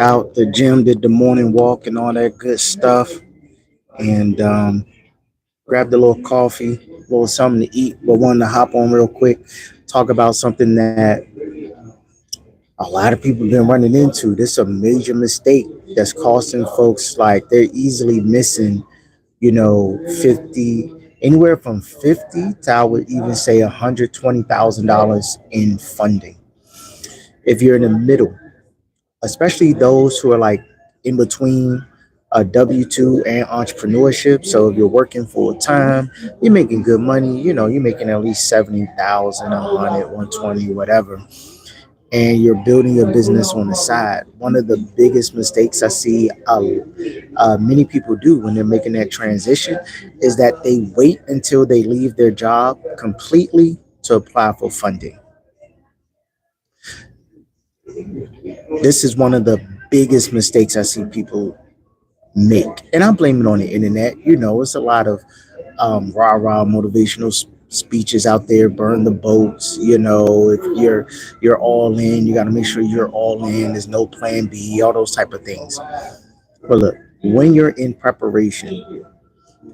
out the gym, did the morning walk and all that good stuff, and grabbed a little coffee, a little something to eat, but wanted to hop on real quick, talk about something that a lot of people have been running into. This is a major mistake that's costing folks like they're easily missing, 50, anywhere from 50 to I would even say $120,000 in funding. If you're in the middle, especially those who are like in between a W 2 and entrepreneurship. So if you're working full time, you're making good money, you're making at least 70,000, 100, 120, whatever. And you're building your business on the side. One of the biggest mistakes I see many people do when they're making that transition is that they wait until they leave their job completely to apply for funding. This is one of the biggest mistakes I see people make. And I blame it on the internet. It's a lot of rah rah motivational speeches out there. Burn the boats. If you're all in, you got to make sure you're all in. There's no plan B. All those type of things. But look, when you're in preparation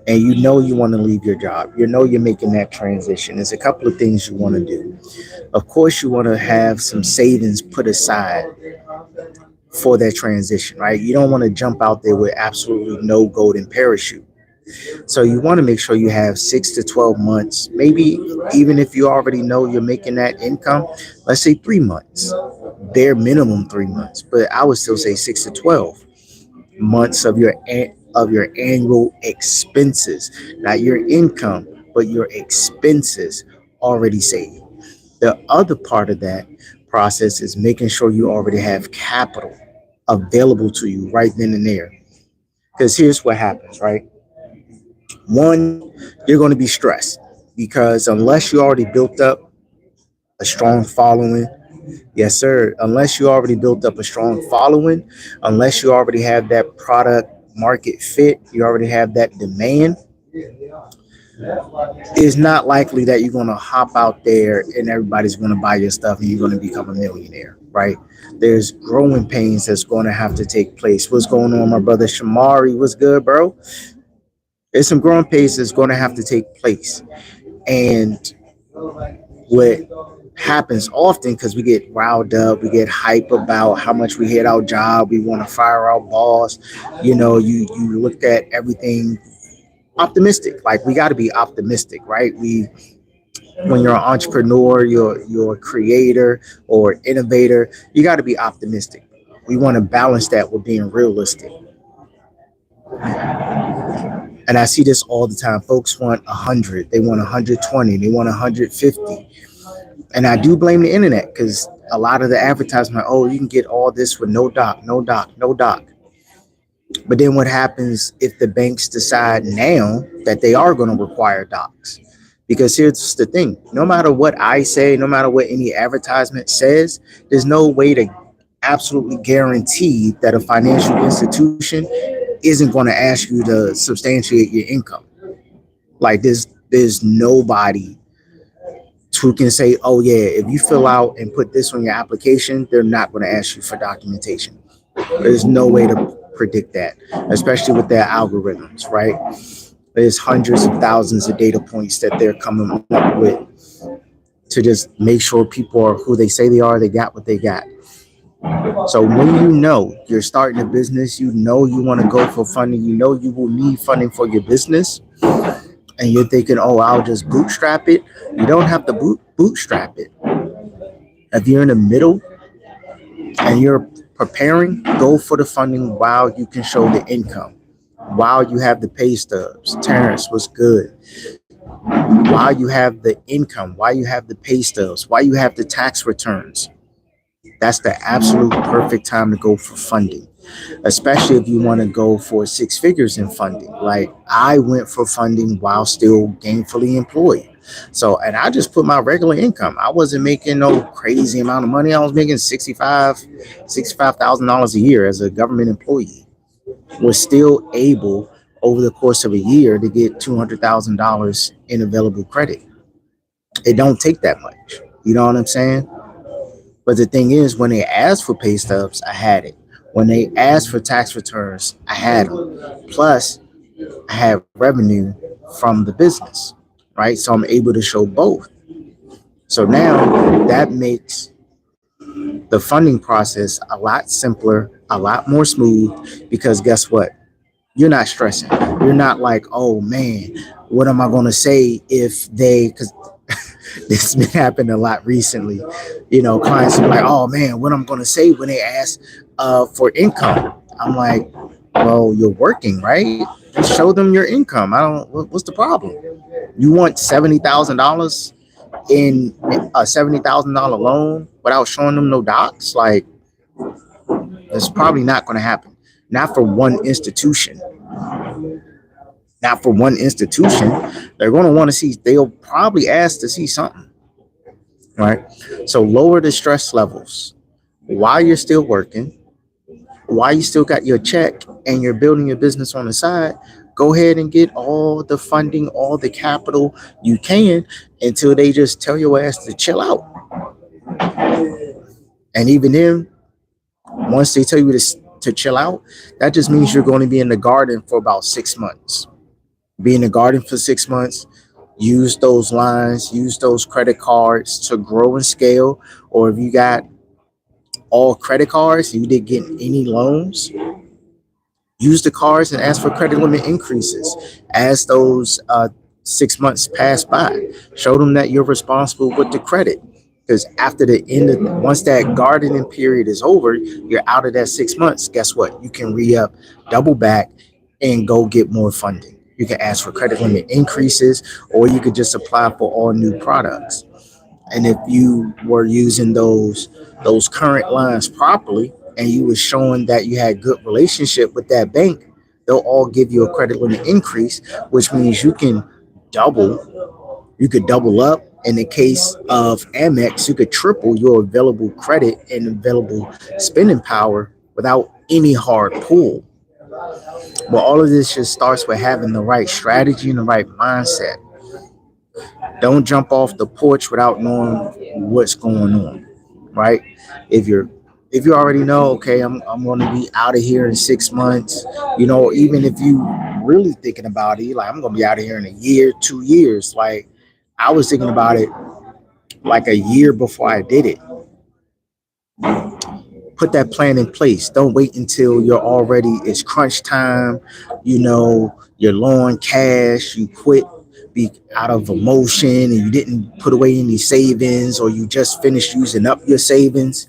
and you want to leave your job, you're making that transition. There's a couple of things you want to do. Of course, you want to have some savings put aside for that transition, right? You don't want to jump out there with absolutely no golden parachute. So you want to make sure you have 6 to 12 months, maybe even if you already know you're making that income, let's say 3 months, bare minimum 3 months, but I would still say 6 to 12 months of your annual expenses, not your income, but your expenses already saved. The other part of that process is making sure you already have capital available to you right then and there. Because here's what happens, right? One, you're going to be stressed because unless you already built up a strong following, yes, sir, unless you already built up a strong following, unless you already have that product market fit, you already have that demand, it's not likely that you're going to hop out there and everybody's going to buy your stuff and you're going to become a millionaire, right? There's growing pains that's going to have to take place. What's going on, my brother Shamari? What's good, bro? There's some growing pains that's going to have to take place. And what happens often, because we get riled up, we get hype about how much we hate our job, we want to fire our boss. You look at everything optimistic. Like, we got to be optimistic, right? When you're an entrepreneur, you're a creator or innovator, you got to be optimistic. We want to balance that with being realistic. And I see this all the time. Folks want 100, they want 120, they want 150. And I do blame the internet because a lot of the advertisement, oh, you can get all this with no doc, no doc, no doc. But then what happens if the banks decide now that they are going to require docs? Because here's the thing, no matter what I say, no matter what any advertisement says, there's no way to absolutely guarantee that a financial institution isn't going to ask you to substantiate your income. Like, there's nobody who can say, oh yeah, if you fill out and put this on your application, they're not going to ask you for documentation. There's no way to predict that, especially with their algorithms, right? There's hundreds of thousands of data points that they're coming up with to just make sure people are who they say they are, they got what they got. So when you're starting a business, you want to go for funding, you will need funding for your business, and you're thinking, oh, I'll just bootstrap it. You don't have to bootstrap it. If you're in the middle and you're preparing, go for the funding while you can show the income, while you have the pay stubs. Terrence was good. While you have the income, while you have the pay stubs, while you have the tax returns. That's the absolute perfect time to go for funding, especially if you want to go for 6 figures in funding. Like, I went for funding while still gainfully employed. So, and I just put my regular income. I wasn't making no crazy amount of money. I was making $65,000 a year as a government employee. Was still able over the course of a year to get $200,000 in available credit. It don't take that much. You know what I'm saying? But the thing is, when they asked for pay stubs, I had it. When they asked for tax returns, I had them. Plus, I had revenue from the business, right? So I'm able to show both. So now that makes the funding process a lot simpler, a lot more smooth, because guess what? You're not stressing. You're not like, oh man, what am I going to say if they, because this has been happening a lot recently. Clients are like, oh man, what I'm going to say when they ask for income. I'm like, well, you're working, right? Just show them your income. I don't, what's the problem? You want $70,000 in a $70,000 loan without showing them no docs? Like, it's probably not going to happen. Not for one institution. Not for one institution. They're going to want to see, they'll probably ask to see something, right? So lower the stress levels while you're still working, while you still got your check and you're building your business on the side. Go ahead and get all the funding, all the capital you can until they just tell your ass to chill out. And even then, once they tell you to chill out, that just means you're going to be in the garden for about 6 months. Be in the garden for 6 months, use those lines, use those credit cards to grow and scale. Or if you got all credit cards and you didn't get any loans, use the cards and ask for credit limit increases as those 6 months pass by. Show them that you're responsible with the credit. Because after the end of, once that gardening period is over, you're out of that 6 months. Guess what? You can re-up, double back, and go get more funding. You can ask for credit limit increases, or you could just apply for all new products. And if you were using those current lines properly and you were showing that you had good relationship with that bank, they'll all give you a credit limit increase, which means you could double up. In the case of Amex, you could triple your available credit and available spending power without any hard pull. But all of this just starts with having the right strategy and the right mindset. Don't jump off the porch without knowing what's going on, right? If you're if you already know, okay, I'm going to be out of here in 6 months, even if you really thinking about it, like I'm going to be out of here in a year, 2 years. Like I was thinking about it like a year before I did it. Put that plan in place. Don't wait until it's crunch time, you're low on cash, you quit be out of emotion and you didn't put away any savings or you just finished using up your savings.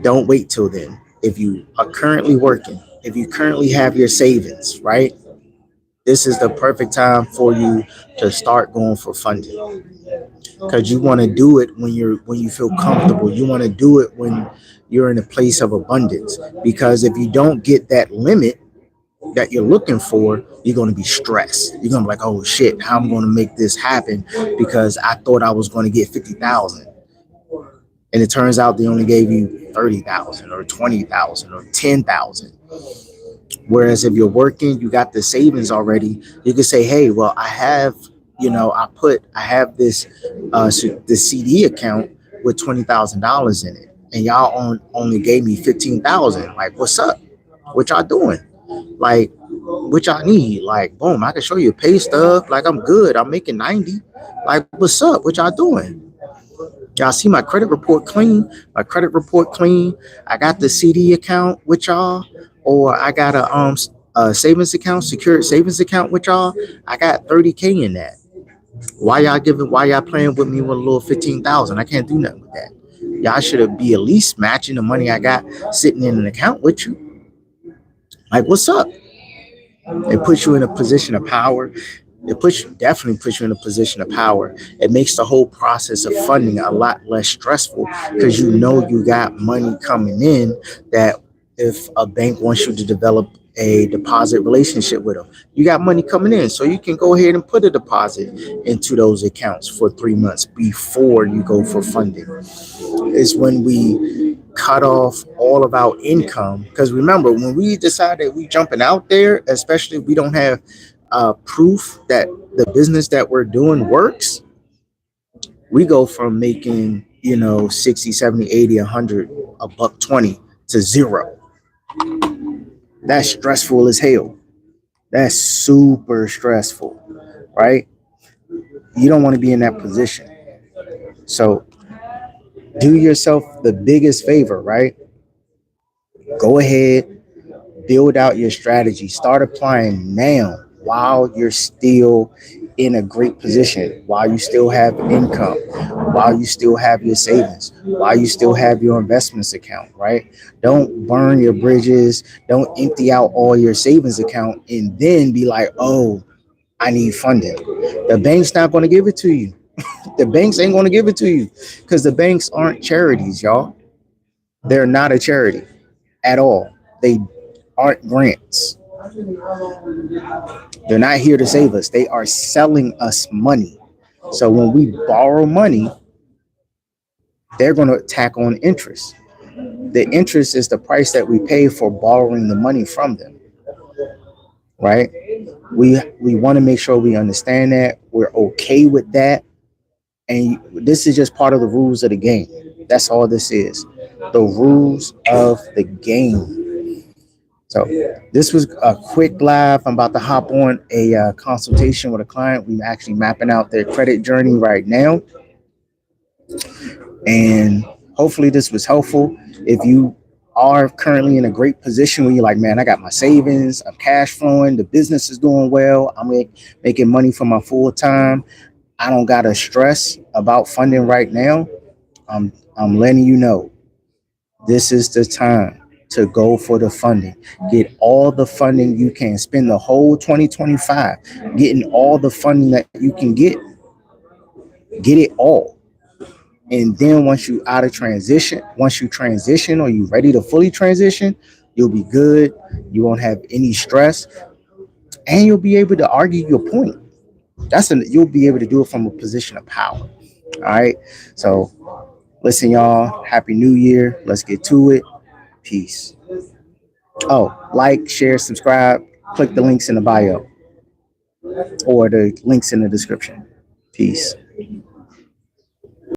Don't wait till then. If you are currently working, if you currently have your savings, right? This is the perfect time for you to start going for funding, because you want to do it when you feel comfortable. You want to do it when you're in a place of abundance, because if you don't get that limit that you're looking for, you're going to be stressed. You're going to be like, oh shit, how am I going to make this happen, because I thought I was going to get 50,000 and it turns out they only gave you 30,000 or 20,000 or 10,000. Whereas if you're working, you got the savings already, you can say, hey, well, I have, I have this CD account with $20,000 in it, and y'all only gave me 15,000. Like, what's up? What y'all doing? Like, what y'all need? Like, boom, I can show you a pay stub. Like, I'm good. I'm making 90. Like, what's up? What y'all doing? Y'all see my credit report clean? My credit report clean. I got the CD account with y'all, or I got a savings account, secured savings account with y'all. I got 30K in that. Why y'all playing with me with a little 15,000? I can't do nothing with that. Y'all should be at least matching the money I got sitting in an account with you. Like, what's up? It puts you in a position of power. Definitely puts you in a position of power. It makes the whole process of funding a lot less stressful, because you got money coming in, that if a bank wants you to develop a deposit relationship with them, you got money coming in, so you can go ahead and put a deposit into those accounts for 3 months before you go for funding. Is when we cut off all of our income, because remember, when we decide that we jumping out there, especially if we don't have proof that the business that we're doing works, we go from making 60, 70, 80, 100, a buck 20 to zero. That's stressful as hell. That's super stressful, right? You don't want to be in that position. So do yourself the biggest favor, right? Go ahead, build out your strategy. Start applying now while you're still in a great position, while you still have income, while you still have your savings, while you still have your investments account, right? Don't burn your bridges. Don't empty out all your savings account and then be like, oh, I need funding. The bank's not going to give it to you. The banks ain't going to give it to you because the banks aren't charities, y'all. They're not a charity at all. They aren't grants. They're not here to save us. They are selling us money. So when we borrow money, they're going to tack on interest. The interest is the price that we pay for borrowing the money from them, right? We want to make sure we understand that. We're okay with that. And this is just part of the rules of the game. That's all this is. The rules of the game. So this was a quick live. I'm about to hop on a consultation with a client. We're actually mapping out their credit journey right now. And hopefully this was helpful. If you are currently in a great position where you're like, man, I got my savings, I'm cash flowing, the business is doing well, I'm making money for my full time, I don't got to stress about funding right now. I'm letting you know this is the time to go for the funding. Get all the funding you can. Spend the whole 2025 getting all the funding that you can get. Get it all. And then once you transition or you ready to fully transition, you'll be good. You won't have any stress and you'll be able to argue your point. You'll be able to do it from a position of power. All right. So listen, y'all, happy new year. Let's get to it. Peace. Oh, like, share, subscribe, click the links in the bio or the links in the description. Peace.